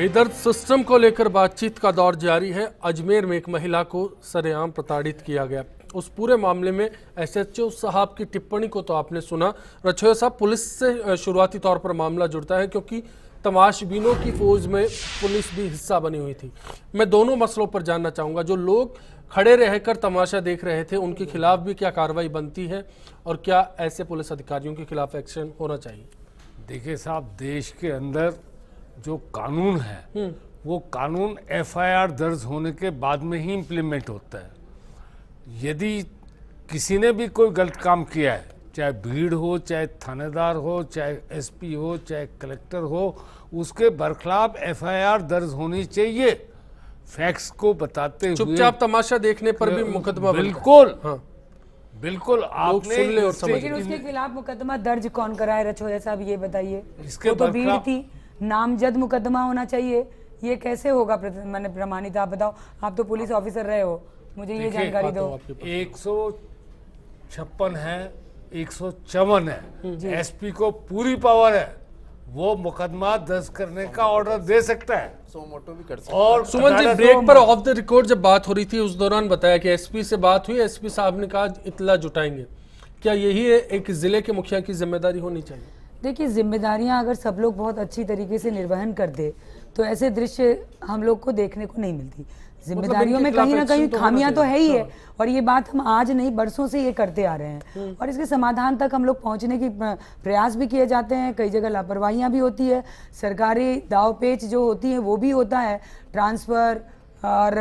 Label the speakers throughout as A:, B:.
A: बेदर्द सिस्टम को लेकर बातचीत का दौर जारी है। अजमेर में एक महिला को सरेआम प्रताड़ित किया गया। उस पूरे मामले में एसएचओ साहब की टिप्पणी को तो आपने सुना। रछोया साहब, पुलिस से शुरुआती तौर पर मामला जुड़ता है क्योंकि तमाशबीनों की फौज में पुलिस भी हिस्सा बनी हुई थी। मैं दोनों मसलों पर जानना चाहूँगा। जो लोग खड़े रहकर तमाशा देख रहे थे उनके खिलाफ भी क्या कार्रवाई बनती है और क्या ऐसे पुलिस अधिकारियों के खिलाफ एक्शन होना चाहिए?
B: देखिए साहब, देश के अंदर जो कानून है वो कानून एफआईआर दर्ज होने के बाद में ही इम्प्लीमेंट होता है। यदि किसी ने भी कोई गलत काम किया है, चाहे भीड़ हो, चाहे थानेदार हो, चाहे एसपी हो, चाहे कलेक्टर हो, उसके बरखिलाफ एफआईआर दर्ज होनी चाहिए। फैक्ट्स को बताते हुए
A: चुपचाप तमाशा देखने पर भी मुकदमा
B: बिल्कुल बिल्कुल
A: आपने सुन ले और समझ।
C: लेकिन उसके खिलाफ मुकदमा दर्ज कौन कराए रछोया साहब, ये बताइए।
B: इसके
C: वो तो भीड़ थी, नामजद मुकदमा होना चाहिए। ये कैसे होगा मैंने प्रमाणित? आप बताओ, आप तो पुलिस ऑफिसर रहे हो, मुझे ये जानकारी दो।
B: 156 है, 154 है, एसपी को पूरी पावर है, वो मुकदमा दर्ज करने का ऑर्डर दे सकता है,
D: मोटो भी कर सकता है।
A: और सुमन जी, ब्रेक पर ऑफ द रिकॉर्ड जब बात हो रही थी उस दौरान बताया कि एसपी से बात हुई, एसपी साहब ने कहा इत्तला जुटाएंगे। क्या यही एक जिले के मुखिया की जिम्मेदारी होनी चाहिए?
C: देखिए, जिम्मेदारियां अगर सब लोग बहुत अच्छी तरीके से निर्वहन कर दे तो ऐसे दृश्य हम लोग को देखने को नहीं मिलती। जिम्मेदारियों में कहीं ना कहीं खामियां तो है ही है, और ये बात हम आज नहीं बरसों से ये करते आ रहे हैं, और इसके समाधान तक हम लोग पहुंचने की प्रयास भी किए जाते हैं। कई जगह लापरवाहियां भी होती है, सरकारी दावपेच जो होती है वो भी होता है, ट्रांसफ़र और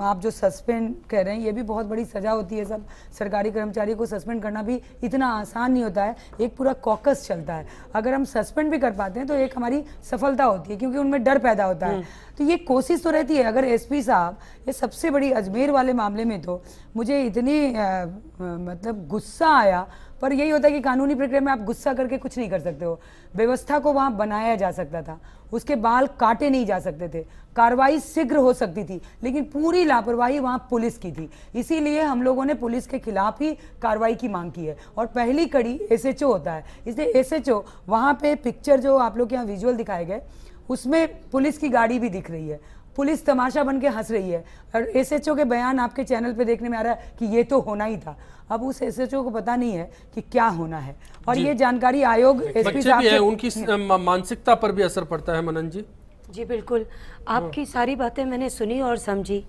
C: आप जो सस्पेंड कह रहे हैं ये भी बहुत बड़ी सज़ा होती है। सब सरकारी कर्मचारी को सस्पेंड करना भी इतना आसान नहीं होता है, एक पूरा कॉकस चलता है। अगर हम सस्पेंड भी कर पाते हैं तो एक हमारी सफलता होती है, क्योंकि उनमें डर पैदा होता है। तो ये कोशिश तो रहती है। अगर एसपी साहब, ये सबसे बड़ी अजमेर वाले मामले में तो मुझे इतनी मतलब गुस्सा आया, पर यही होता है कि कानूनी प्रक्रिया में आप गुस्सा करके कुछ नहीं कर सकते हो। व्यवस्था को वहाँ बनाया जा सकता था, उसके बाल काटे नहीं जा सकते थे, कार्रवाई शीघ्र हो सकती थी, लेकिन पूरी लापरवाही वहाँ पुलिस की थी। इसीलिए हम लोगों ने पुलिस के खिलाफ ही कार्रवाई की मांग की है, और पहली कड़ी एसएचओ होता है। इसलिए एसएचओ वहाँ पे पिक्चर जो आप लोग के यहाँ विजुअल दिखाए गए उसमें पुलिस की गाड़ी भी दिख रही है, पुलिस तमाशा बन के हंस रही है, और एसएचओ के बयान आपके चैनल पे देखने में आ रहा है कि ये तो होना ही था। अब उस एसएचओ को पता नहीं है कि क्या होना है, और ये जानकारी आयोग एसपी साहब
A: से उनकी मानसिकता पर भी असर पड़ता है। मनन जी
E: जी बिल्कुल, आपकी सारी बातें मैंने सुनी और समझी।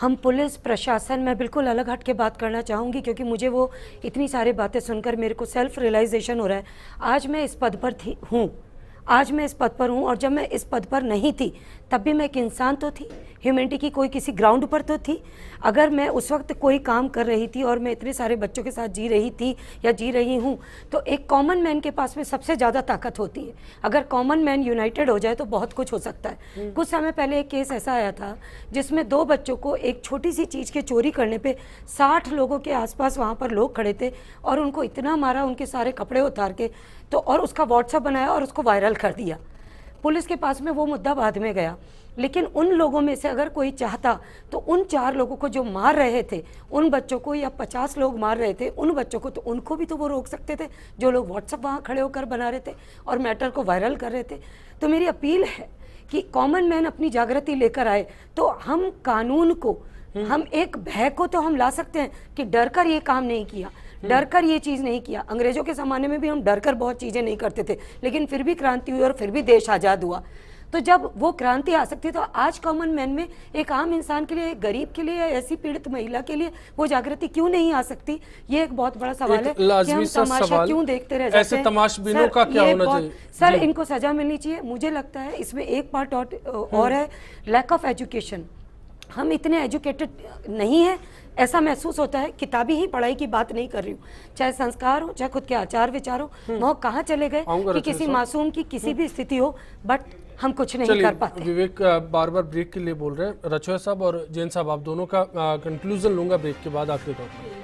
E: हम पुलिस प्रशासन में बिल्कुल अलग हट के बात करना चाहूँगी, क्योंकि मुझे वो इतनी सारी बातें सुनकर मेरे को सेल्फ रियलाइजेशन हो रहा है। आज मैं इस पद पर हूँ, आज मैं इस पद पर हूँ, और जब मैं इस पद पर नहीं थी तब भी मैं एक इंसान तो थी, ह्यूमैनिटी की कोई किसी ग्राउंड पर तो थी। अगर मैं उस वक्त कोई काम कर रही थी और मैं इतने सारे बच्चों के साथ जी रही थी या जी रही हूँ, तो एक कॉमन मैन के पास में सबसे ज़्यादा ताकत होती है। अगर कॉमन मैन यूनाइटेड हो जाए तो बहुत कुछ हो सकता है। कुछ समय पहले एक केस ऐसा आया था जिसमें 2 बच्चों को एक छोटी सी चीज़ के चोरी करने पर 60 लोगों के आसपास वहाँ पर लोग खड़े थे, और उनको इतना मारा, उनके सारे कपड़े उतार के, तो और उसका व्हाट्सएप बनाया और उसको वायरल कर दिया। पुलिस के पास में वो मुद्दा बाद में गया, लेकिन उन लोगों में से अगर कोई चाहता तो उन 4 लोगों को जो मार रहे थे, उन बच्चों को, या 50 लोग मार रहे थे उन बच्चों को, तो उनको भी तो वो रोक सकते थे, जो लोग व्हाट्सएप वहाँ खड़े होकर बना रहे थे और मैटर को वायरल कर रहे थे। तो मेरी अपील है कि कॉमन मैन अपनी जागृति लेकर आए, तो हम कानून को, हम एक भय को तो हम ला सकते हैं कि डर कर ये काम नहीं किया, डर कर ये चीज़ नहीं किया। अंग्रेजों के ज़माने में भी हम डर कर बहुत चीज़ें नहीं करते थे, लेकिन फिर भी क्रांति हुई और फिर भी देश आज़ाद हुआ। तो जब वो क्रांति आ सकती है, तो आज कॉमन मैन में, एक आम इंसान के लिए, एक गरीब के लिए, या ऐसी पीड़ित महिला के लिए वो जागृति क्यों नहीं आ सकती? ये एक बहुत बड़ा सवाल है कि हम तमाशा क्यों देखते रह जाते हैं।
A: तमाशबीनों का क्या होना चाहिए?
E: सर, इनको सजा मिलनी चाहिए। मुझे लगता है इसमें एक पार्ट और है, लैक ऑफ एजुकेशन। हम इतने एजुकेटेड नहीं है, ऐसा महसूस होता है। किताबी ही पढ़ाई की बात नहीं कर रही हूँ, चाहे संस्कार हो, चाहे खुद के आचार विचार हो, वो कहाँ चले गए कि किसी मासूम की किसी भी स्थिति हो, बट हम कुछ नहीं कर पाते।
A: विवेक बार बार ब्रेक के लिए बोल रहे हैं। रछोया साहब और जैन साहब, आप दोनों का कंक्लूजन लूंगा ब्रेक के बाद आखिरी तौर पर।